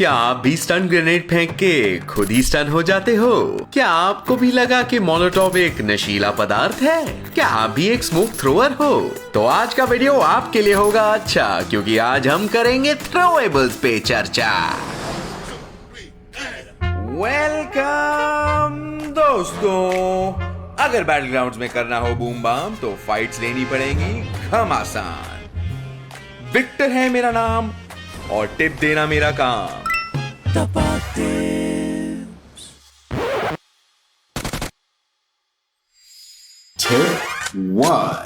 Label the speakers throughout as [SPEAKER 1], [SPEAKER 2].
[SPEAKER 1] क्या आप भी स्टन ग्रेनेड फेंक के खुद ही स्टन हो जाते हो? क्या आपको भी लगा कि मोलोटोव एक नशीला पदार्थ है? क्या आप भी एक स्मोक थ्रोअर हो? तो आज का वीडियो आपके लिए होगा अच्छा, क्योंकि आज हम करेंगे थ्रोएबल्स पे चर्चा। वेलकम दोस्तों। अगर बैटल ग्राउंड्स में करना हो बूम बाम तो फाइट्स लेनी पड़ेंगी घमासान। विक्टर है मेरा नाम और टिप देना मेरा काम।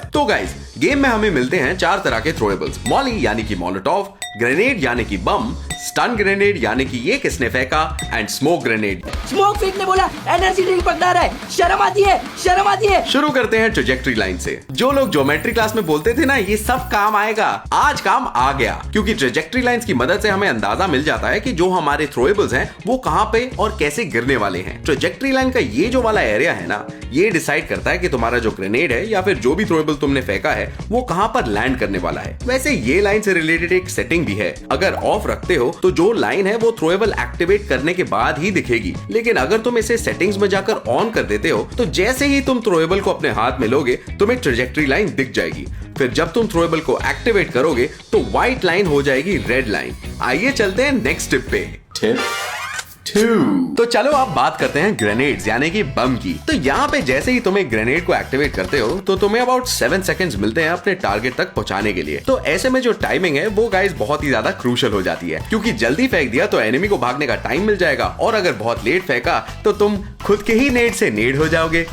[SPEAKER 1] तो गाइस, गेम में हमें मिलते हैं चार तरह के थ्रोएबल्स। मॉली यानी कि मोलोटोव, ग्रेनेड यानी कि बम, स्टन ग्रेनेड यानी कि ये किसने फेंका, एंड स्मोक ग्रेनेड।
[SPEAKER 2] स्मोक फेंकने बोला, एनर्जी ड्रिंक पकड़ा रहा है, शर्म आती है, शर्म आती है।
[SPEAKER 1] शुरू करते हैं ट्रेजेक्टरी लाइन से। जो लोग ज्योमेट्री क्लास में बोलते थे ना ये सब काम आएगा, आज काम आ गया, क्योंकि ट्रेजेक्टरी लाइंस की मदद से हमें अंदाजा मिल जाता है कि जो हमारे थ्रोएबल्स हैं वो कहां पे और कैसे गिरने वाले हैं। ट्रेजेक्टरी लाइन का ये जो वाला एरिया है ना, ये डिसाइड करता है कि तुम्हारा जो ग्रेनेड है या फिर जो भी थ्रोएबल तुमने फेंका है वो कहां पर लैंड करने वाला है। वैसे ये लाइन से रिलेटेड एक सेटिंग भी है। अगर ऑफ रखते हो तो जो लाइन है वो थ्रोएबल एक्टिवेट करने के बाद ही दिखेगी, लेकिन अगर तुम इसे सेटिंग्स में जाकर ऑन कर देते हो तो जैसे ही तुम थ्रोएबल को अपने हाथ में लोगे तुम्हें ट्रेजेक्टरी लाइन दिख जाएगी। फिर जब तुम थ्रोएबल को एक्टिवेट करोगे तो व्हाइट लाइन हो जाएगी रेड लाइन। आइए चलते हैं नेक्स्ट टिप पे। टिप 2। तो चलो आप बात करते हैं ग्रेनेड्स यानी कि बम की। तो यहाँ पे जैसे ही तुम एक ग्रेनेड को एक्टिवेट करते हो तो तुम्हें अबाउट 7 सेकंड्स मिलते हैं अपने टारगेट तक पहुंचाने के लिए। तो ऐसे में जो टाइमिंग है वो गाइस बहुत ही ज्यादा क्रूशियल हो जाती है, क्योंकि जल्दी फेंक दिया तो एनिमी को भागने का टाइम मिल जाएगा, और अगर बहुत लेट फेंका तो तुम खुद के ही नेड से नेड हो जाओगे।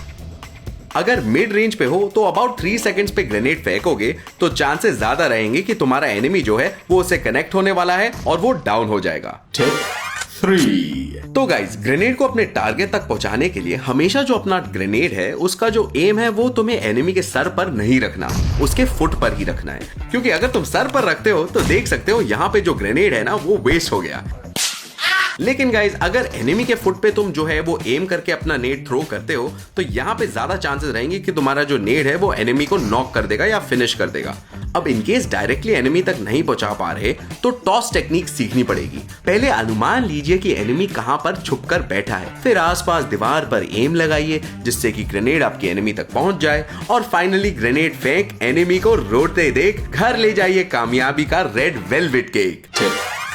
[SPEAKER 1] अगर मिड रेंज पे हो तो अबाउट 3 सेकंड्स पे ग्रेनेड फेंकोगे तो चांसेस ज्यादा रहेंगे कि तुम्हारा एनिमी जो है वो उससे कनेक्ट होने वाला है और वो डाउन हो जाएगा। 3। तो गाइस, ग्रेनेड को अपने टारगेट तक पहुंचाने के लिए हमेशा जो अपना ग्रेनेड है उसका जो एम है वो तुम्हें एनिमी के सर पर नहीं रखना, उसके फुट पर ही रखना है। क्योंकि अगर तुम सर पर रखते हो तो देख सकते हो यहाँ पे जो ग्रेनेड है ना वो वेस्ट हो गया। लेकिन गाइज, अगर एनिमी के फुट पे तुम जो है वो एम करके अपना नेड थ्रो करते हो तो यहाँ पे ज्यादा चांसेस रहेंगे कि तुम्हारा जो नेड है वो एनिमी को नॉक कर देगा या फिनिश कर देगा। अब इनकेस डायरेक्टली एनिमी तक नहीं पहुंचा पा रहे तो टॉस टेक्निक सीखनी पड़ेगी। पहले अनुमान लीजिए कि एनिमी कहां पर छुपकर बैठा है, फिर आसपास दीवार पर एम लगाइए जिससे कि ग्रेनेड आपके एनिमी तक पहुंच जाए, और फाइनली ग्रेनेड फेंक एनिमी को रोते देख घर ले जाइए कामयाबी का रेड वेलवेट केक।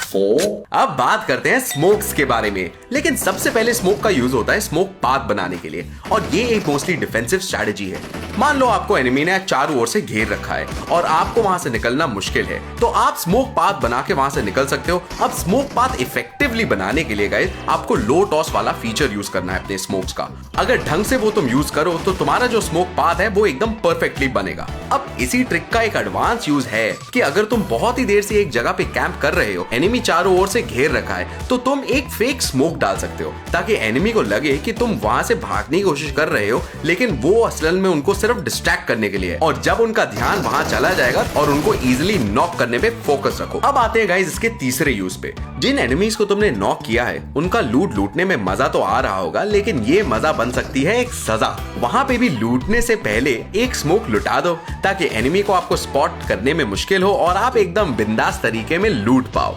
[SPEAKER 1] 4। अब बात करते हैं स्मोक्स के बारे में। लेकिन सबसे पहले स्मोक का यूज होता है स्मोक पाथ बनाने के लिए, और ये एक मोस्टली डिफेंसिव स्ट्रेटजी है। मान लो आपको एनिमी ने चारों ओर से घेर रखा है और आपको वहां से निकलना मुश्किल है, तो आप स्मोक पाथ बना के वहां से निकल सकते हो। अब स्मोक पाथ इफेक्टिवली बनाने के लिए गाइस आपको लो टॉस वाला फीचर यूज करना है अपने स्मोक्स का। अगर ढंग से वो तुम यूज करो तो तुम्हारा जो स्मोक पाथ है वो एकदम परफेक्टली बनेगा। अब इसी ट्रिक का एक एडवांस यूज है कि अगर तुम बहुत ही देर से एक जगह पे कैंप कर रहे हो, एनिमी चारों ओर से घेर रखा है, तो तुम एक फेक स्मोक डाल सकते हो ताकि एनिमी को लगे कि तुम वहां से भागने की कोशिश कर रहे हो, लेकिन वो असल में उनको सिर्फ डिस्ट्रैक्ट करने के लिए है। और जब उनका ध्यान वहां चला जाएगा और उनको इजीली नॉक करने पे फोकस रखो। अब आते हैं गाइस इसके तीसरे यूज पे। जिन एनिमीज को तुमने नॉक किया है उनका लूट लूटने में मजा तो आ रहा होगा, लेकिन ये मजा बन सकती है एक सजा। वहां पे भी लूटने से पहले एक स्मोक लुटा दो ताकि एनिमी को आपको स्पॉट करने में मुश्किल हो और आप एकदम बिंदास तरीके में लूट पाओ।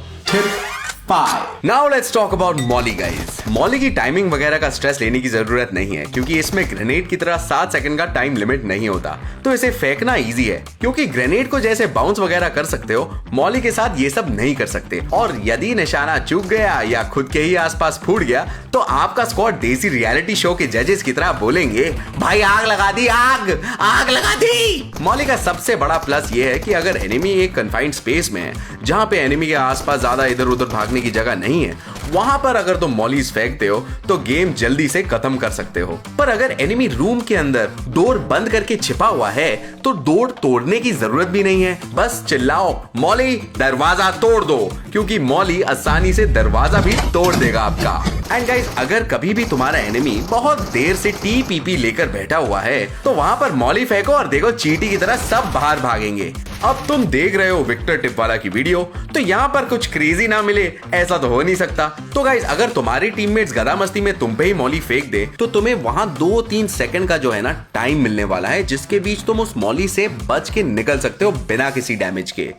[SPEAKER 1] Now let's talk about Molly guys. Molly की टाइमिंग वगैरह का स्ट्रेस लेने की जरूरत नहीं है, क्योंकि इसमें ग्रेनेड की तरह 7 सेकंड का टाइम लिमिट नहीं होता, तो इसे फेंकना इजी है। क्योंकि ग्रेनेड को जैसे बाउंस वगैरह कर सकते हो, मॉली के साथ ये सब नहीं कर सकते, और यदि निशाना चूक गया या खुद के ही आसपास फूट गया तो आपका स्क्वाड देसी रियलिटी शो के जजेस की तरह बोलेंगे, भाई आग लगा दी, आग आग लगा दी। मॉली का सबसे बड़ा प्लस ये है कि अगर एनिमी एक कन्फाइंड स्पेस में है जहां पे एनिमी के आसपास ज्यादा इधर उधर भागने की जगह नहीं है, वहां पर अगर तुम मॉलीज फेंकते हो तो गेम जल्दी से खत्म कर सकते हो। पर अगर एनिमी रूम के अंदर डोर बंद करके छिपा हुआ है तो डोर तोड़ने की जरूरत भी नहीं है, बस चिल्लाओ मॉली दरवाजा तोड़ दो, क्योंकि मॉली आसानी से दरवाजा भी तोड़ देगा आपका। एंड गाइस, अगर कभी भी तुम्हारा एनिमी बहुत देर से टीपीपी लेकर बैठा हुआ है तो वहां पर मॉली फेंको और देखो चींटी की तरह सब बाहर भागेंगे। अब तुम देख रहे हो विक्टर टिप वाला की वीडियो, तो यहाँ पर कुछ क्रेजी ना मिले ऐसा तो हो नहीं सकता। तो गाइस, अगर तुम्हारे टीममेट्स गधा मस्ती में तुम पे ही मॉली फेंक दे तो तुम्हें वहां 2-3 सेकंड का जो है ना टाइम मिलने वाला है, जिसके बीच तुम उस मॉली से बच के निकल सकते हो बिना किसी डैमेज के।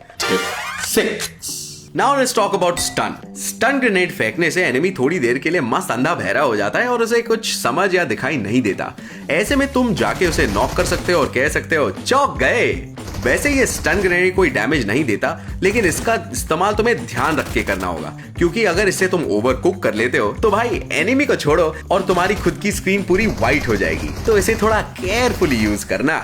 [SPEAKER 1] 6। Now let's talk about stun. Stun grenade फेंकने से एनिमी थोड़ी देर के लिए मस्त अंधा बहरा हो जाता है और उसे कुछ समझ या दिखाई नहीं देता। ऐसे में तुम जाके उसे नॉक कर सकते हो और कह सकते हो चौक गए। वैसे ये स्टन ग्रेनेड कोई डैमेज नहीं देता, लेकिन इसका इस्तेमाल तुम्हें ध्यान रख के करना होगा, क्योंकि अगर इसे तुम ओवर कुक कर लेते हो तो भाई एनिमी को छोड़ो और तुम्हारी खुद की स्क्रीन पूरी व्हाइट हो जाएगी। तो इसे थोड़ा केयरफुली यूज करना।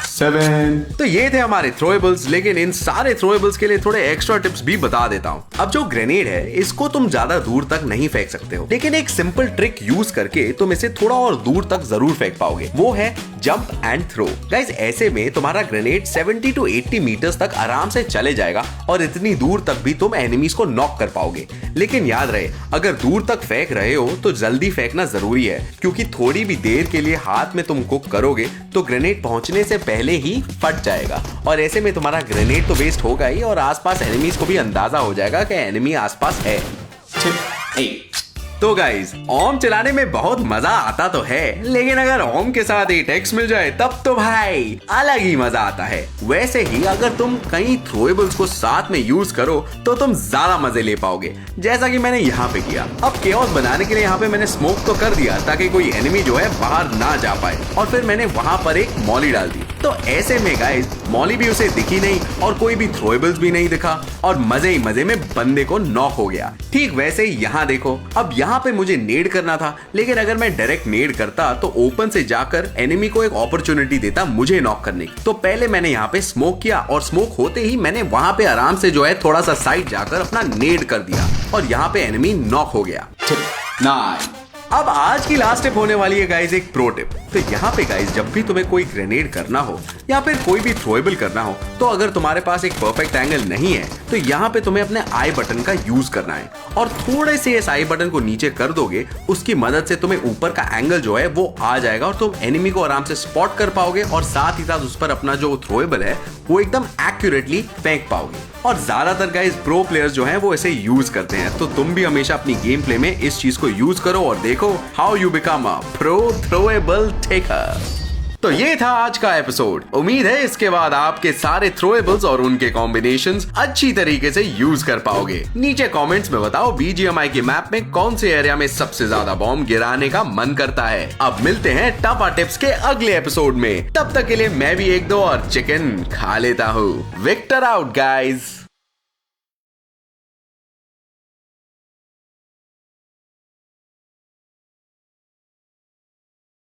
[SPEAKER 3] 7
[SPEAKER 1] तो ये थे हमारे थ्रोएबल्स, लेकिन इन सारे थ्रोएबल्स के लिए थोड़े एक्स्ट्रा टिप्स भी बता देता हूँ। अब जो ग्रेनेड है इसको तुम ज्यादा दूर तक नहीं फेंक सकते हो, लेकिन एक सिंपल ट्रिक यूज करके तुम इसे थोड़ा और दूर तक जरूर फेंक पाओगे। वो है जंप एंड थ्रो। गाइस ऐसे में तुम्हारा ग्रेनेड 70 to 80 मीटर्स तक आराम से चले जाएगा और इतनी दूर तक भी तुम एनिमीज को नॉक कर पाओगे। लेकिन याद रहे, अगर दूर तक फेंक रहे हो तो जल्दी फेंकना जरूरी है, क्योंकि थोड़ी भी देर के लिए हाथ में तुम कुक करोगे तो ग्रेनेड पहुंचने से पहले ही फट जाएगा और ऐसे में तुम्हारा ग्रेनेड तो वेस्ट होगा ही और आसपास एनिमीज को भी अंदाजा हो जाएगा कि एनिमी आसपास है।
[SPEAKER 3] 8
[SPEAKER 1] तो गाइज ओम चलाने में बहुत मजा आता तो है, लेकिन अगर ओम के साथ 8x मिल जाए तब तो भाई अलग ही मजा आता है। वैसे ही अगर तुम कई थ्रोएबल्स को साथ में यूज करो तो तुम ज्यादा मजे ले पाओगे, जैसा कि मैंने यहाँ पे किया। अब केओस बनाने के लिए यहाँ पे मैंने स्मोक तो कर दिया ताकि कोई एनिमी जो है बाहर ना जा पाए, और फिर मैंने वहां पर एक मॉली डाल दी। तो ऐसे में गाइज मॉली भी उसे दिखी नहीं और कोई भी थ्रोएबल्स भी नहीं दिखा और मजे ही मजे में बंदे को नॉक हो गया। ठीक वैसे ही यहाँ देखो, अब यहाँ पे मुझे नेड करना था, लेकिन अगर मैं डायरेक्ट नेड करता तो ओपन से जाकर एनिमी को एक अपॉर्चुनिटी देता मुझे नॉक करने की। तो पहले मैंने यहाँ पे स्मोक किया और स्मोक होते ही मैंने वहां पे आराम से जो है थोड़ा सा साइड जाकर अपना नेड कर दिया और यहाँ पे एनिमी नॉक हो गया।
[SPEAKER 3] 9
[SPEAKER 1] अब आज की लास्ट टिप होने वाली है गाइज एक प्रो टिप। तो यहाँ पे गाइज जब भी तुम्हें कोई ग्रेनेड करना हो या फिर कोई भी थ्रोएबल करना हो, तो अगर तुम्हारे पास एक परफेक्ट एंगल नहीं है तो यहाँ पे तुम्हें अपने आई बटन का यूज करना है और थोड़े से इस आई बटन को नीचे कर दोगे, उसकी मदद से तुम्हें ऊपर का एंगल जो है वो आ जाएगा और तुम एनिमी को आराम से स्पॉट कर पाओगे और साथ ही साथ उस पर अपना जो थ्रोएबल है वो एकदम एक्यूरेटली फेंक पाओगे। और ज्यादातर गाइस प्रो प्लेयर्स जो हैं वो इसे यूज करते हैं, तो तुम भी हमेशा अपनी गेम प्ले में इस चीज को यूज करो और देखो how you become a pro throwable taker. तो ये था आज का एपिसोड। उम्मीद है इसके बाद आपके सारे थ्रोएबल्स और उनके कॉम्बिनेशंस अच्छी तरीके से यूज कर पाओगे। नीचे कमेंट्स में बताओ BGMI के मैप में कौन से एरिया में सबसे ज्यादा बॉम्ब गिराने का मन करता है। अब मिलते हैं टफा टिप्स के अगले एपिसोड में, तब तक के लिए मैं भी 1-2 और चिकन खा लेता हूँ। Victor out guys.